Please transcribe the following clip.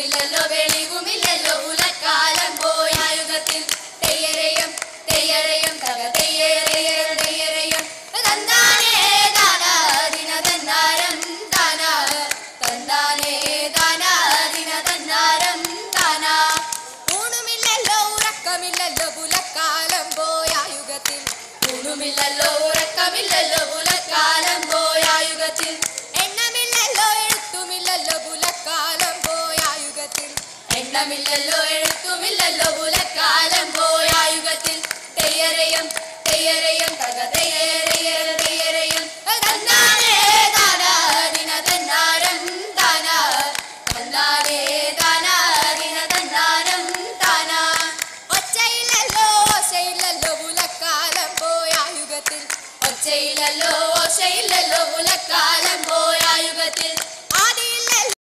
ഊണുമില്ലല്ലോ വെളിവുമില്ലല്ലോ ഉലക്കാലം പോയായുഗത്തിൽ തെയ്യരയം തെയ്യരയം തക തെയ്യരയം തെയ്യരയം തന്നാനേ ദാനാ ദിന തന്നാരം ദാനാ തന്നാനേ ദാനാ ദിന തന്നാരം ദാനാ ഊണുമില്ലല്ലോ ഉറക്കമില്ലല്ലോ ഉലക്കാലം പോയായുഗത്തിൽ ഊണുമില്ലല്ലോ ഉറക്കമില്ലല്ലോ ഉലക്കാലം പോയായുഗത്തിൽ എണ്ണമില്ലല്ലോ എഴുത്തുമില്ലല്ലോ ഉലക്കാലം പോയായുഗത്തിൽ എണ്ണമില്ലല്ലോ എഴുത്തുമില്ലല്ലോ ഉലക്കാലം പോയായുഗത്തിൽ തെയ്യരയം തെയ്യരയം തക തെയ്യരയം തെയ്യരയം തന്നാനേ ദാനാ ദിന തന്നാരം ദാനാ തന്നാനേ ദാനാ ദിന തന്നാരം ദാനാ ഒച്ചയില്ലല്ലോ ഓശയില്ലല്ലോ ഉലക്കാലം പോയായുഗത്തിൽ ഒച്ചയില്ലല്ലോ ഓശയില്ലല്ലോ